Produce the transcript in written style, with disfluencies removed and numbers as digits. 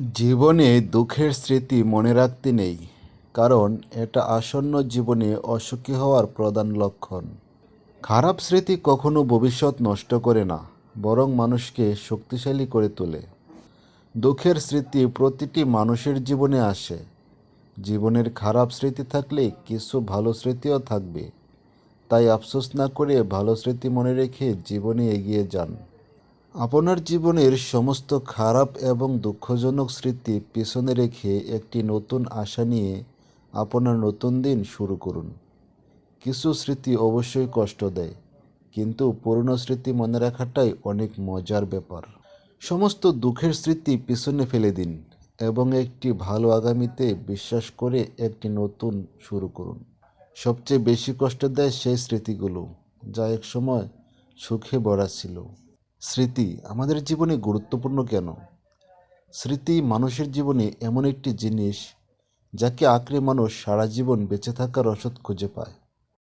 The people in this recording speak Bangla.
জীবনে দুঃখের স্মৃতি মনে রাখতে নেই, কারণ এটা আসন্ন জীবনে অসুখী হওয়ার প্রধান লক্ষণ। খারাপ স্মৃতি কখনো ভবিষ্যৎ নষ্ট করে না, বরং মানুষকে শক্তিশালী করে তোলে। দুঃখের স্মৃতি প্রতিটি মানুষের জীবনে আসে। জীবনের খারাপ স্মৃতি থাকলে কিছু ভালো স্মৃতিও থাকবে। তাই আফসোস না করে ভালো স্মৃতি মনে রেখে জীবনে এগিয়ে যান। আপনার জীবনের সমস্ত খারাপ এবং দুঃখজনক স্মৃতি পিছনে রেখে একটি নতুন আশা নিয়ে আপনার নতুন দিন শুরু করুন। কিছু স্মৃতি অবশ্যই কষ্ট দেয়, কিন্তু পুরনো স্মৃতি মনে রাখাটাই অনেক মজার ব্যাপার। সমস্ত দুঃখের স্মৃতি পিছনে ফেলে দিন এবং একটি ভালো আগামীতে বিশ্বাস করে একটি নতুন শুরু করুন। সবচেয়ে বেশি কষ্ট দেয় সেই স্মৃতিগুলো যা একসময় সুখে ভরা ছিল। স্মৃতি আমাদের জীবনে গুরুত্বপূর্ণ কেন? স্মৃতি মানুষের জীবনে এমন একটি জিনিস যাকে আঁকড়ে মানুষ সারা জীবন বেঁচে থাকার রসদ খুঁজে পায়।